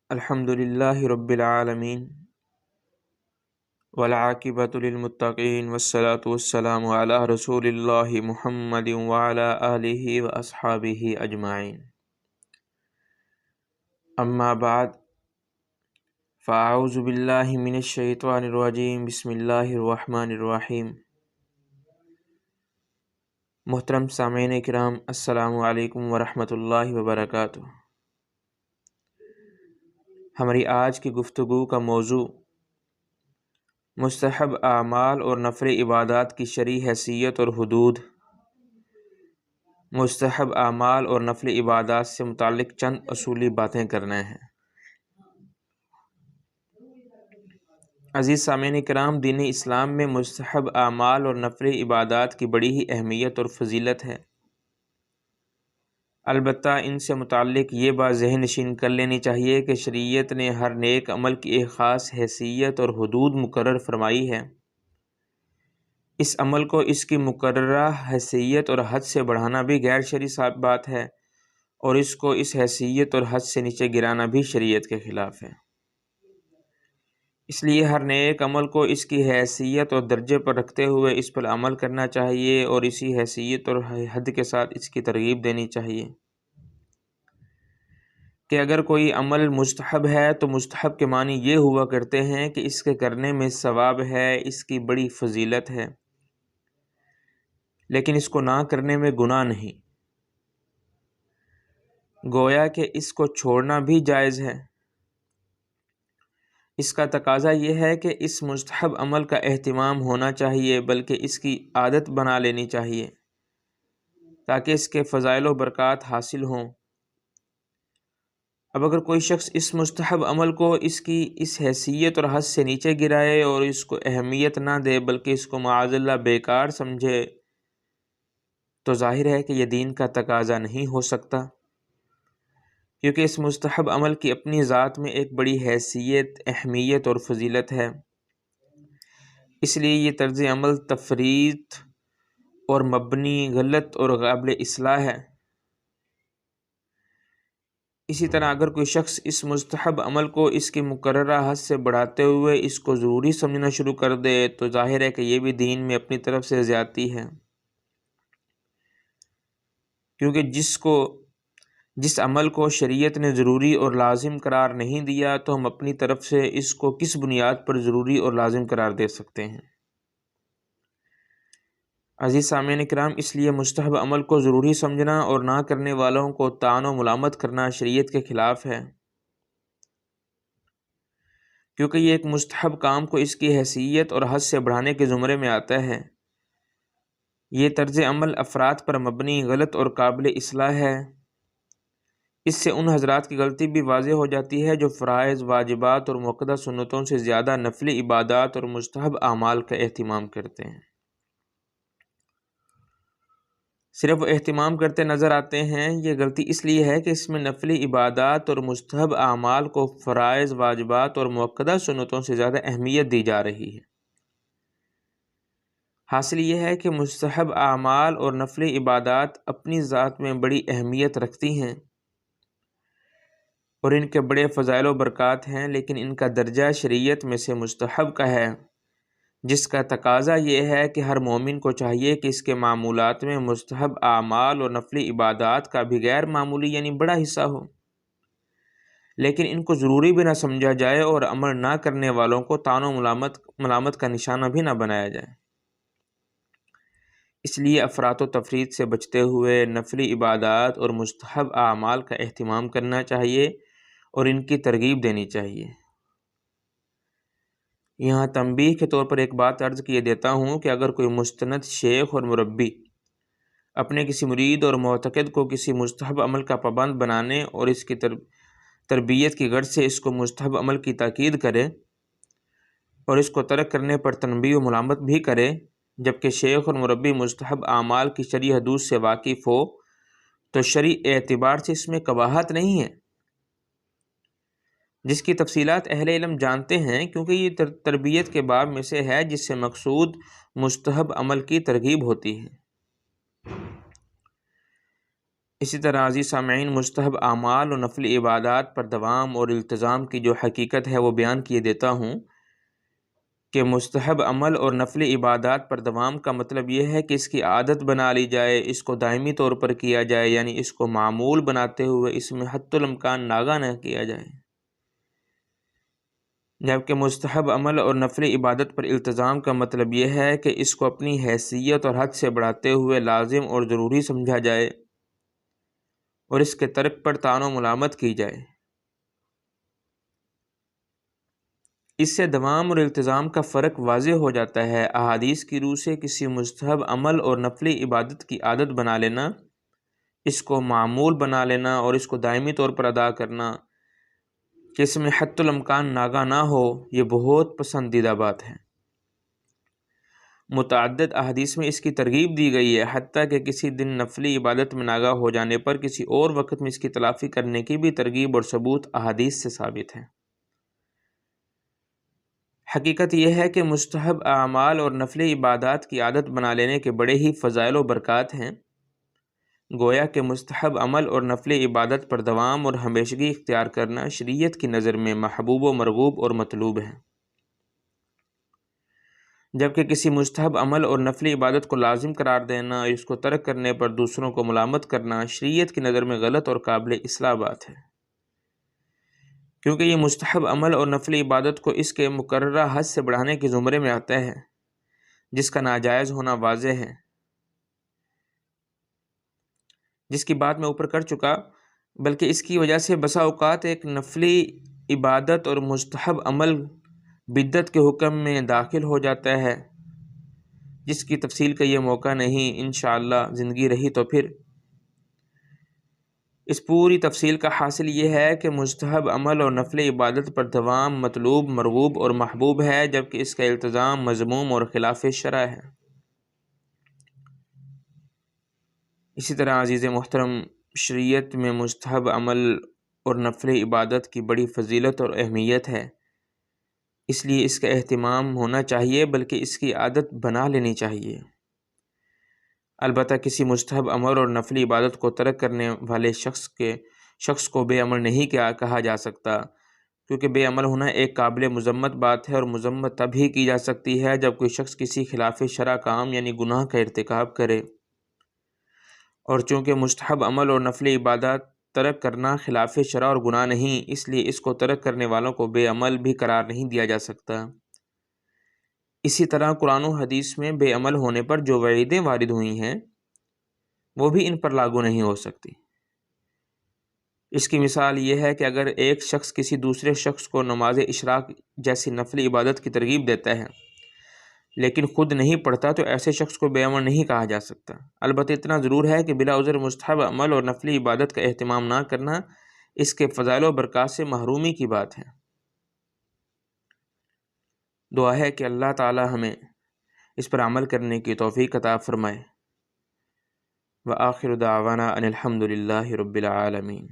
الحمدللہ رب العالمین والعاقبۃ للمتقین والصلاة والسلام علی رسول اللہ محمد وعلی آلہ واصحابہ اجمعین، اما بعد فاعوذ باللہ من الشیطان الرجیم، بسم اللہ الرحمن الرحیم۔ محترم سامعین کرام، السلام علیکم ورحمۃ اللہ وبرکاتہ۔ ہماری آج کی گفتگو کا موضوع مستحب اعمال اور نفل عبادات کی شرعی حیثیت اور حدود۔ مستحب اعمال اور نفل عبادات سے متعلق چند اصولی باتیں کرنا ہے۔ عزیز سامعین کرام، دین اسلام میں مستحب اعمال اور نفل عبادات کی بڑی ہی اہمیت اور فضیلت ہے۔ البتہ ان سے متعلق یہ بات ذہن نشین کر لینی چاہیے کہ شریعت نے ہر نیک عمل کی ایک خاص حیثیت اور حدود مقرر فرمائی ہے۔ اس عمل کو اس کی مقررہ حیثیت اور حد سے بڑھانا بھی غیر شرعی بات ہے، اور اس کو اس حیثیت اور حد سے نیچے گرانا بھی شریعت کے خلاف ہے۔ اس لیے ہر نیک عمل کو اس کی حیثیت اور درجے پر رکھتے ہوئے اس پر عمل کرنا چاہیے، اور اسی حیثیت اور حد کے ساتھ اس کی ترغیب دینی چاہیے کہ اگر کوئی عمل مستحب ہے تو مستحب کے معنی یہ ہوا کرتے ہیں کہ اس کے کرنے میں ثواب ہے، اس کی بڑی فضیلت ہے، لیکن اس کو نہ کرنے میں گناہ نہیں، گویا کہ اس کو چھوڑنا بھی جائز ہے۔ اس کا تقاضا یہ ہے کہ اس مستحب عمل کا اہتمام ہونا چاہیے، بلکہ اس کی عادت بنا لینی چاہیے تاکہ اس کے فضائل و برکات حاصل ہوں۔ اب اگر کوئی شخص اس مستحب عمل کو اس کی اس حیثیت اور حد سے نیچے گرائے اور اس کو اہمیت نہ دے، بلکہ اس کو معاذ اللہ بیکار سمجھے، تو ظاہر ہے کہ یہ دین کا تقاضا نہیں ہو سکتا، کیونکہ اس مستحب عمل کی اپنی ذات میں ایک بڑی حیثیت، اہمیت اور فضیلت ہے۔ اس لیے یہ طرز عمل تفریط اور مبنی، غلط اور قابل اصلاح ہے۔ اسی طرح اگر کوئی شخص اس مستحب عمل کو اس کی مقررہ حد سے بڑھاتے ہوئے اس کو ضروری سمجھنا شروع کر دے، تو ظاہر ہے کہ یہ بھی دین میں اپنی طرف سے زیادتی ہے، کیونکہ جس عمل کو شریعت نے ضروری اور لازم قرار نہیں دیا، تو ہم اپنی طرف سے اس کو کس بنیاد پر ضروری اور لازم قرار دے سکتے ہیں؟ عزیز سامعین کرام، اس لیے مستحب عمل کو ضروری سمجھنا اور نہ کرنے والوں کو طعن و ملامت کرنا شریعت کے خلاف ہے، کیونکہ یہ ایک مستحب کام کو اس کی حیثیت اور حد سے بڑھانے کے زمرے میں آتا ہے۔ یہ طرز عمل افراد پر مبنی، غلط اور قابل اصلاح ہے۔ اس سے ان حضرات کی غلطی بھی واضح ہو جاتی ہے جو فرائض، واجبات اور مؤکدہ سنتوں سے زیادہ نفلی عبادات اور مستحب اعمال کا اہتمام کرتے ہیں۔ صرف وہ اہتمام کرتے نظر آتے ہیں۔ یہ غلطی اس لیے ہے کہ اس میں نفلی عبادات اور مستحب اعمال کو فرائض، واجبات اور مؤکدہ سنتوں سے زیادہ اہمیت دی جا رہی ہے۔ حاصل یہ ہے کہ مستحب اعمال اور نفلی عبادات اپنی ذات میں بڑی اہمیت رکھتی ہیں اور ان کے بڑے فضائل و برکات ہیں، لیکن ان کا درجہ شریعت میں سے مستحب کا ہے، جس کا تقاضا یہ ہے کہ ہر مومن کو چاہیے کہ اس کے معمولات میں مستحب اعمال اور نفلی عبادات کا بھی غیر معمولی یعنی بڑا حصہ ہو، لیکن ان کو ضروری بھی نہ سمجھا جائے اور عمل نہ کرنے والوں کو طعن و ملامت کا نشانہ بھی نہ بنایا جائے۔ اس لیے افراط و تفریط سے بچتے ہوئے نفلی عبادات اور مستحب اعمال کا اہتمام کرنا چاہیے اور ان کی ترغیب دینی چاہیے۔ یہاں تنبیہ کے طور پر ایک بات عرض کیے دیتا ہوں کہ اگر کوئی مستند شیخ اور مربی اپنے کسی مرید اور معتقد کو کسی مستحب عمل کا پابند بنانے اور اس کی تربیت کی غرض سے اس کو مستحب عمل کی تاکید کرے اور اس کو ترک کرنے پر تنبیہ و ملامت بھی کرے، جبکہ شیخ اور مربی مستحب اعمال کی شرعی حدود سے واقف ہو، تو شرعی اعتبار سے اس میں قباحت نہیں ہے، جس کی تفصیلات اہل علم جانتے ہیں، کیونکہ یہ تربیت کے باب میں سے ہے جس سے مقصود مستحب عمل کی ترغیب ہوتی ہے۔ اسی طرح عزیز سامعین، مستحب اعمال و نفل عبادات پر دوام اور التزام کی جو حقیقت ہے وہ بیان کیے دیتا ہوں کہ مستحب عمل اور نفل عبادات پر دوام کا مطلب یہ ہے کہ اس کی عادت بنا لی جائے، اس کو دائمی طور پر کیا جائے، یعنی اس کو معمول بناتے ہوئے اس میں حتی الامکان ناغہ نہ کیا جائے۔ جبکہ مستحب عمل اور نفل عبادت پر التزام کا مطلب یہ ہے کہ اس کو اپنی حیثیت اور حد سے بڑھاتے ہوئے لازم اور ضروری سمجھا جائے اور اس کے ترک پر طعن و ملامت کی جائے۔ اس سے دوام اور التزام کا فرق واضح ہو جاتا ہے۔ احادیث کی روح سے کسی مستحب عمل اور نفلی عبادت کی عادت بنا لینا، اس کو معمول بنا لینا اور اس کو دائمی طور پر ادا کرنا کہ اس میں حتی الامکان ناغہ نہ ہو، یہ بہت پسندیدہ بات ہے۔ متعدد احادیث میں اس کی ترغیب دی گئی ہے، حتیٰ کہ کسی دن نفلی عبادت میں ناغہ ہو جانے پر کسی اور وقت میں اس کی تلافی کرنے کی بھی ترغیب اور ثبوت احادیث سے ثابت ہے۔ حقیقت یہ ہے کہ مستحب اعمال اور نفلی عبادات کی عادت بنا لینے کے بڑے ہی فضائل و برکات ہیں۔ گویا کہ مستحب عمل اور نفلی عبادت پر دوام اور ہمیشگی اختیار کرنا شریعت کی نظر میں محبوب و مرغوب اور مطلوب ہے، جبکہ کسی مستحب عمل اور نفلی عبادت کو لازم قرار دینا اور اس کو ترک کرنے پر دوسروں کو ملامت کرنا شریعت کی نظر میں غلط اور قابل اصلاح بات ہے، کیونکہ یہ مستحب عمل اور نفلی عبادت کو اس کے مقررہ حد سے بڑھانے کے زمرے میں آتا ہے، جس کا ناجائز ہونا واضح ہے، جس کی بات میں اوپر کر چکا۔ بلکہ اس کی وجہ سے بسا اوقات ایک نفلی عبادت اور مستحب عمل بدعت کے حکم میں داخل ہو جاتا ہے، جس کی تفصیل کا یہ موقع نہیں، انشاءاللہ زندگی رہی تو پھر۔ اس پوری تفصیل کا حاصل یہ ہے کہ مستحب عمل اور نفل عبادت پر دوام مطلوب، مرغوب اور محبوب ہے، جبکہ اس کا التزام مذموم اور خلاف شرع ہے۔ اسی طرح عزیز محترم، شریعت میں مستحب عمل اور نفل عبادت کی بڑی فضیلت اور اہمیت ہے، اس لیے اس کا اہتمام ہونا چاہیے، بلکہ اس کی عادت بنا لینی چاہیے۔ البتہ کسی مستحب عمل اور نفلی عبادت کو ترک کرنے والے شخص کو بے عمل نہیں کہا جا سکتا، کیونکہ بے عمل ہونا ایک قابل مذمت بات ہے، اور مذمت تب ہی کی جا سکتی ہے جب کوئی شخص کسی خلاف شرع کام یعنی گناہ کا ارتکاب کرے، اور چونکہ مستحب عمل اور نفلی عبادت ترک کرنا خلاف شرع اور گناہ نہیں، اس لیے اس کو ترک کرنے والوں کو بے عمل بھی قرار نہیں دیا جا سکتا۔ اسی طرح قرآن و حدیث میں بے عمل ہونے پر جو وعیدیں وارد ہوئی ہیں وہ بھی ان پر لاگو نہیں ہو سکتی۔ اس کی مثال یہ ہے کہ اگر ایک شخص کسی دوسرے شخص کو نماز اشراق جیسی نفلی عبادت کی ترغیب دیتا ہے لیکن خود نہیں پڑھتا، تو ایسے شخص کو بے عمل نہیں کہا جا سکتا۔ البتہ اتنا ضرور ہے کہ بلا عذر مستحب عمل اور نفلی عبادت کا اہتمام نہ کرنا اس کے فضائل و برکات سے محرومی کی بات ہے۔ دعا ہے کہ اللہ تعالی ہمیں اس پر عمل کرنے کی توفیق عطا فرمائے۔ وآخر دعوانا ان الحمد للہ رب العالمین۔